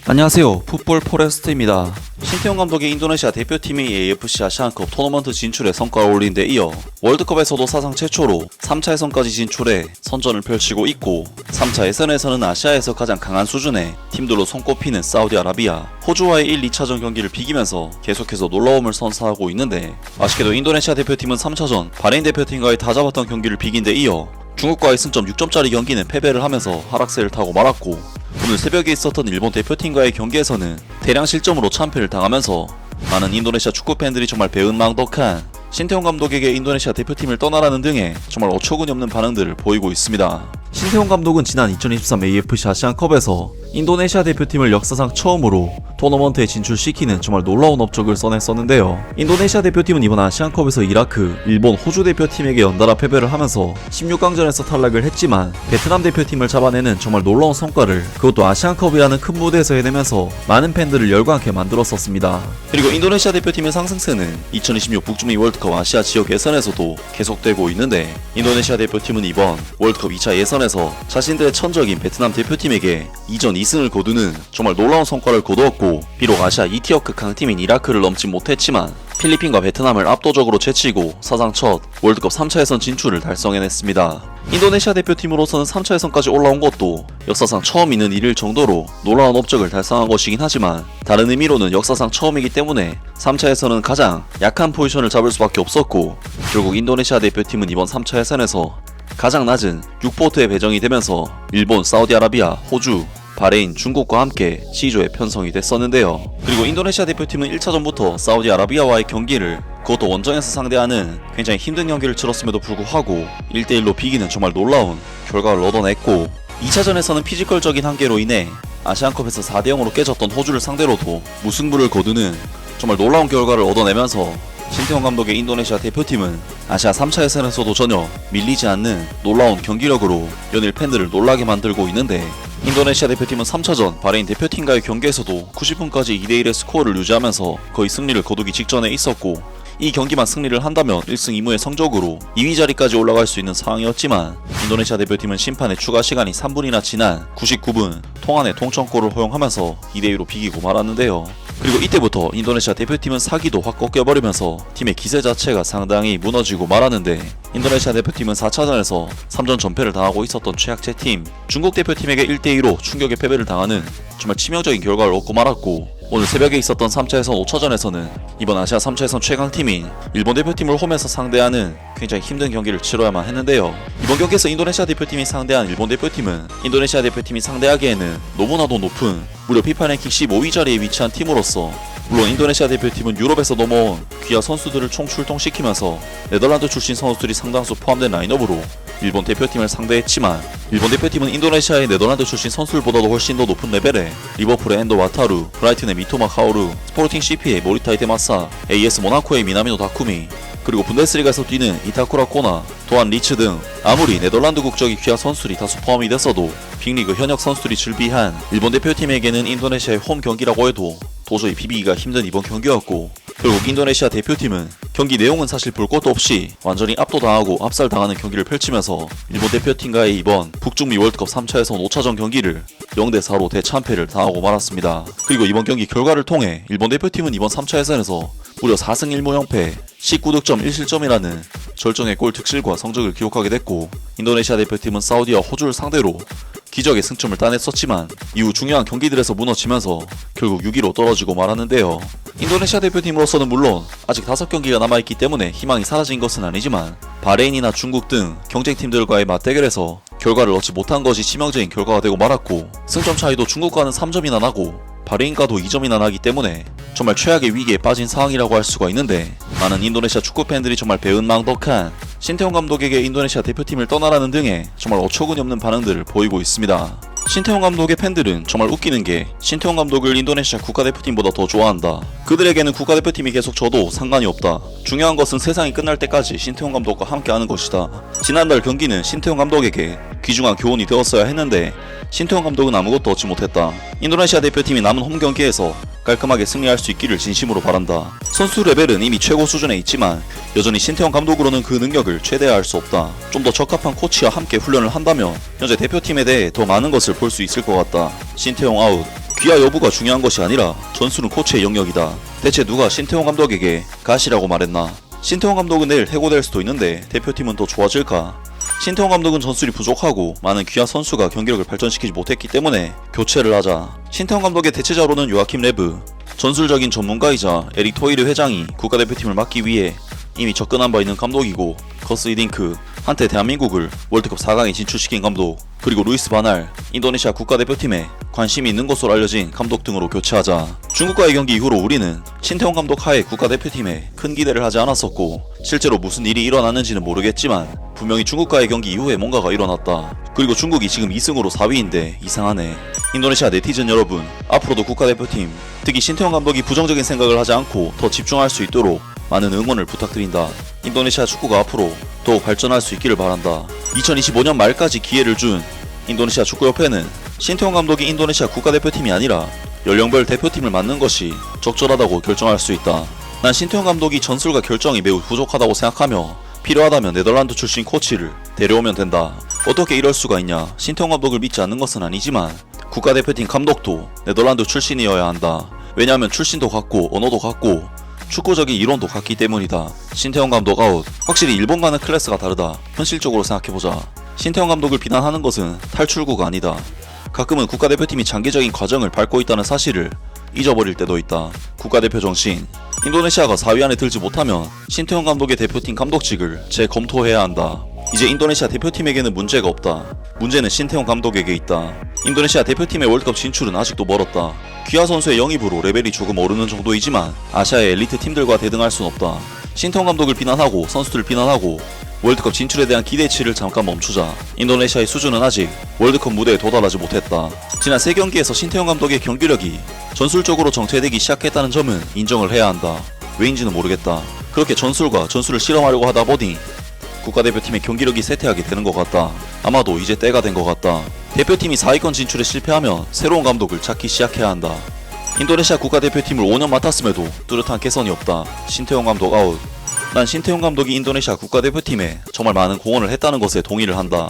안녕하세요. 풋볼 포레스트입니다. 신태용 감독의 인도네시아 대표팀이 AFC 아시안컵 토너먼트 진출에 성과를 올린 데 이어 월드컵에서도 사상 최초로 3차 예선까지 진출해 선전을 펼치고 있고, 3차 예선에서는 아시아에서 가장 강한 수준의 팀들로 손꼽히는 사우디아라비아, 호주와의 1, 2차전 경기를 비기면서 계속해서 놀라움을 선사하고 있는데, 아쉽게도 인도네시아 대표팀은 3차전 바레인 대표팀과의 다 잡았던 경기를 비긴 데 이어 중국과의 승점 6점짜리 경기는 패배를 하면서 하락세를 타고 말았고, 오늘 새벽에 있었던 일본 대표팀과의 경기에서는 대량 실점으로 참패를 당하면서 많은 인도네시아 축구 팬들이 정말 배은망덕한 신태용 감독에게 인도네시아 대표팀을 떠나라는 등의 정말 어처구니 없는 반응들을 보이고 있습니다. 신태용 감독은 지난 2023 AFC 아시안컵에서 인도네시아 대표팀을 역사상 처음으로 토너먼트에 진출시키는 정말 놀라운 업적을 써냈었는데요. 인도네시아 대표팀은 이번 아시안컵에서 이라크, 일본, 호주 대표팀에게 연달아 패배를 하면서 16강전에서 탈락을 했지만 베트남 대표팀을 잡아내는 정말 놀라운 성과를, 그것도 아시안컵이라는 큰 무대에서 해내면서 많은 팬들을 열광하게 만들었었습니다. 그리고 인도네시아 대표팀의 상승세는 2026 북중미 월드컵 아시아 지역 예선에서도 계속되고 있는데, 인도네시아 대표팀은 이번 월드컵 2차 예선에서 자신들의 천적인 베트남 대표팀에게 2전 2승을 거두는 정말 놀라운 성과를 거두었고, 비록 아시아 2티어급 강팀인 이라크를 넘지 못했지만 필리핀과 베트남을 압도적으로 제치고 사상 첫 월드컵 3차 예선 진출을 달성해냈습니다. 인도네시아 대표팀으로서는 3차 예선까지 올라온 것도 역사상 처음 있는 일일 정도로 놀라운 업적을 달성한 것이긴 하지만, 다른 의미로는 역사상 처음이기 때문에 3차 예선은 가장 약한 포지션을 잡을 수밖에 없었고, 결국 인도네시아 대표팀은 이번 3차 예선에서 가장 낮은 6포트에 배정이 되면서 일본, 사우디아라비아, 호주, 바레인, 중국과 함께 C조에 편성이 됐었는데요. 그리고 인도네시아 대표팀은 1차전부터 사우디아라비아와의 경기를, 그것도 원정에서 상대하는 굉장히 힘든 경기를 치렀음에도 불구하고 1대1로 비기는 정말 놀라운 결과를 얻어냈고, 2차전에서는 피지컬적인 한계로 인해 아시안컵에서 4대0으로 깨졌던 호주를 상대로도 무승부를 거두는 정말 놀라운 결과를 얻어내면서 신태용 감독의 인도네시아 대표팀은 아시아 3차 예선에서도 전혀 밀리지 않는 놀라운 경기력으로 연일 팬들을 놀라게 만들고 있는데, 인도네시아 대표팀은 3차전 바레인 대표팀과의 경기에서도 90분까지 2대1의 스코어를 유지하면서 거의 승리를 거두기 직전에 있었고, 이 경기만 승리를 한다면 1승 2무의 성적으로 2위 자리까지 올라갈 수 있는 상황이었지만, 인도네시아 대표팀은 심판의 추가 시간이 3분이나 지난 99분 통안의 통천골을 허용하면서 2대2로 비기고 말았는데요. 그리고 이때부터 인도네시아 대표팀은 사기도 확 꺾여버리면서 팀의 기세 자체가 상당히 무너지고 말았는데, 인도네시아 대표팀은 4차전에서 3전 전패를 당하고 있었던 최약체 팀 중국 대표팀에게 1대2로 충격의 패배를 당하는 정말 치명적인 결과를 얻고 말았고, 오늘 새벽에 있었던 3차 예선 5차전에서는 이번 아시아 3차 예선 최강팀인 일본 대표팀을 홈에서 상대하는 굉장히 힘든 경기를 치러야만 했는데요. 이번 경기에서 인도네시아 대표팀이 상대한 일본 대표팀은 인도네시아 대표팀이 상대하기에는 너무나도 높은 무려 피파 랭킹 15위 자리에 위치한 팀으로서, 물론 인도네시아 대표팀은 유럽에서 넘어온 귀하 선수들을 총 출동시키면서 네덜란드 출신 선수들이 상당수 포함된 라인업으로 일본 대표팀을 상대했지만, 일본 대표팀은 인도네시아의 네덜란드 출신 선수들보다도 훨씬 더 높은 레벨의 리버풀의 엔도 와타루, 브라이튼의 미토마 카오루, 스포팅 CP의 모리타 이테마사, AS 모나코의 미나미노 다쿠미, 그리고 분데스리가에서 뛰는 이타쿠라 코나, 또한 리츠 등 아무리 네덜란드 국적이 귀한 선수들이 다수 포함이 됐어도 빅리그 현역 선수들이 즐비한 일본 대표팀에게는 인도네시아의 홈 경기라고 해도 도저히 비비기가 힘든 이번 경기였고, 결국 인도네시아 대표팀은 경기 내용은 사실 볼 것도 없이 완전히 압도당하고 압살당하는 경기를 펼치면서 일본 대표팀과의 이번 북중미 월드컵 3차 예선 5차전 경기를 0대4로 대참패를 당하고 말았습니다. 그리고 이번 경기 결과를 통해 일본 대표팀은 이번 3차 예선에서 무려 4승 1무 0패 19득점 1실점이라는 절정의 골 득실과 성적을 기록하게 됐고, 인도네시아 대표팀은 사우디와 호주를 상대로 기적의 승점을 따냈었지만 이후 중요한 경기들에서 무너지면서 결국 6위로 떨어지고 말았는데요. 인도네시아 대표팀으로서는 물론 아직 5경기가 남아있기 때문에 희망이 사라진 것은 아니지만, 바레인이나 중국 등 경쟁팀들과의 맞대결에서 결과를 얻지 못한 것이 치명적인 결과가 되고 말았고, 승점 차이도 중국과는 3점이나 나고 바레인과도 2점이나 나기 때문에 정말 최악의 위기에 빠진 상황이라고 할 수가 있는데, 많은 인도네시아 축구 팬들이 정말 배은망덕한 신태용 감독에게 인도네시아 대표팀을 떠나라는 등의 정말 어처구니 없는 반응들을 보이고 있습니다. 신태용 감독의 팬들은 정말 웃기는 게 신태용 감독을 인도네시아 국가대표팀보다 더 좋아한다. 그들에게는 국가대표팀이 계속 져도 상관이 없다. 중요한 것은 세상이 끝날 때까지 신태용 감독과 함께하는 것이다. 지난달 경기는 신태용 감독에게 귀중한 교훈이 되었어야 했는데 신태용 감독은 아무것도 얻지 못했다. 인도네시아 대표팀이 남은 홈 경기에서 깔끔하게 승리할 수 있기를 진심으로 바란다. 선수 레벨은 이미 최고 수준에 있지만 여전히 신태용 감독으로는 그 능력을 최대화할 수 없다. 좀 더 적합한 코치와 함께 훈련을 한다면 현재 대표팀에 대해 더 많은 것을 볼 수 있을 것 같다. 신태용 아웃. 귀하 여부가 중요한 것이 아니라 전술은 코치의 영역이다. 대체 누가 신태용 감독에게 가시라고 말했나? 신태용 감독은 내일 해고될 수도 있는데 대표팀은 더 좋아질까? 신태용 감독은 전술이 부족하고 많은 귀하 선수가 경기력을 발전시키지 못했기 때문에 교체를 하자. 신태용 감독의 대체자로는 요아킴 레브, 전술적인 전문가이자 에릭 토이르 회장이 국가대표팀을 맡기 위해 이미 접근한 바 있는 감독이고, 거스 히딩크, 한때 대한민국을 월드컵 4강에 진출시킨 감독, 그리고 루이스 바날, 인도네시아 국가대표팀에 관심이 있는 것으로 알려진 감독 등으로 교체하자. 중국과의 경기 이후로 우리는 신태용 감독 하에 국가대표팀에 큰 기대를 하지 않았었고, 실제로 무슨 일이 일어났는지는 모르겠지만 분명히 중국과의 경기 이후에 뭔가가 일어났다. 그리고 중국이 지금 2승으로 4위인데 이상하네. 인도네시아 네티즌 여러분, 앞으로도 국가대표팀, 특히 신태용 감독이 부정적인 생각을 하지 않고 더 집중할 수 있도록 많은 응원을 부탁드린다. 인도네시아 축구가 앞으로 더욱 발전할 수 있기를 바란다. 2025년 말까지 기회를 준 인도네시아 축구협회는 신태용 감독이 인도네시아 국가대표팀이 아니라 연령별 대표팀을 맡는 것이 적절하다고 결정할 수 있다. 난 신태용 감독이 전술과 결정이 매우 부족하다고 생각하며 필요하다면 네덜란드 출신 코치를 데려오면 된다. 어떻게 이럴 수가 있냐? 신태용 감독을 믿지 않는 것은 아니지만 국가대표팀 감독도 네덜란드 출신이어야 한다. 왜냐하면 출신도 같고 언어도 같고 축구적인 이론도 같기 때문이다. 신태용 감독 아웃. 확실히 일본과는 클래스가 다르다. 현실적으로 생각해보자. 신태용 감독을 비난하는 것은 탈출구가 아니다. 가끔은 국가대표팀이 장기적인 과정을 밟고 있다는 사실을 잊어버릴 때도 있다. 국가대표 정신. 인도네시아가 4위 안에 들지 못하면 신태용 감독의 대표팀 감독직을 재검토해야 한다. 이제 인도네시아 대표팀에게는 문제가 없다. 문제는 신태용 감독에게 있다. 인도네시아 대표팀의 월드컵 진출은 아직도 멀었다. 귀하 선수의 영입으로 레벨이 조금 오르는 정도이지만 아시아의 엘리트 팀들과 대등할 순 없다. 신태용 감독을 비난하고 선수들을 비난하고 월드컵 진출에 대한 기대치를 잠깐 멈추자. 인도네시아의 수준은 아직 월드컵 무대에 도달하지 못했다. 지난 3경기에서 신태용 감독의 경기력이 전술적으로 정체되기 시작했다는 점은 인정을 해야 한다. 왜인지는 모르겠다. 그렇게 전술을 실험하려고 하다 보니 국가대표팀의 경기력이 쇠퇴하게 되는 것 같다. 아마도 이제 때가 된 것 같다. 대표팀이 4위권 진출에 실패하면 새로운 감독을 찾기 시작해야 한다. 인도네시아 국가대표팀을 5년 맡았음에도 뚜렷한 개선이 없다. 신태용 감독 아웃. 난 신태용 감독이 인도네시아 국가대표팀에 정말 많은 공헌을 했다는 것에 동의를 한다.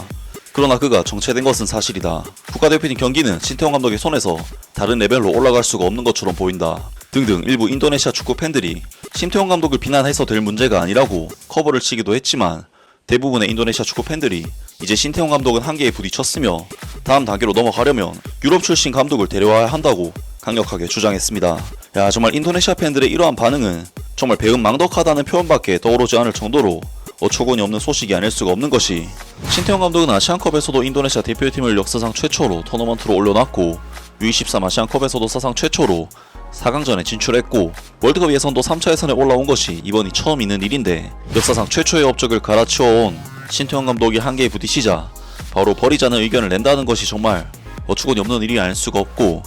그러나 그가 정체된 것은 사실이다. 국가대표팀 경기는 신태용 감독의 손에서 다른 레벨로 올라갈 수가 없는 것처럼 보인다. 등등 일부 인도네시아 축구 팬들이 신태용 감독을 비난해서 될 문제가 아니라고 커버를 치기도 했지만, 대부분의 인도네시아 축구 팬들이 이제 신태용 감독은 한계에 부딪혔으며 다음 단계로 넘어가려면 유럽 출신 감독을 데려와야 한다고 강력하게 주장했습니다. 야, 정말 인도네시아 팬들의 이러한 반응은 정말 배은망덕하다는 표현밖에 떠오르지 않을 정도로 어처구니 없는 소식이 아닐 수가 없는 것이, 신태용 감독은 아시안컵에서도 인도네시아 대표팀을 역사상 최초로 토너먼트로 올려놨고, U23 아시안컵에서도 사상 최초로 4강전에 진출했고, 월드컵 예선도 3차 예선에 올라온 것이 이번이 처음 있는 일인데, 역사상 최초의 업적을 갈아치워온 신태용 감독이 한계에 부딪히자 바로 버리자는 의견을 낸다는 것이 정말 어처구니 없는 일이 아닐 수가 없고,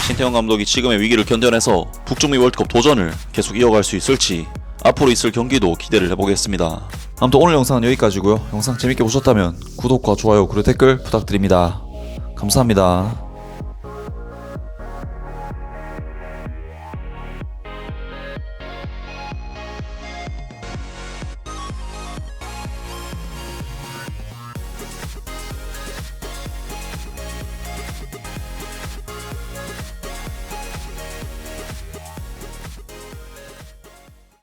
신태용 감독이 지금의 위기를 견뎌내서 북중미 월드컵 도전을 계속 이어갈 수 있을지 앞으로 있을 경기도 기대를 해보겠습니다. 아무튼 오늘 영상은 여기까지고요. 영상 재밌게 보셨다면 구독과 좋아요 그리고 댓글 부탁드립니다. 감사합니다.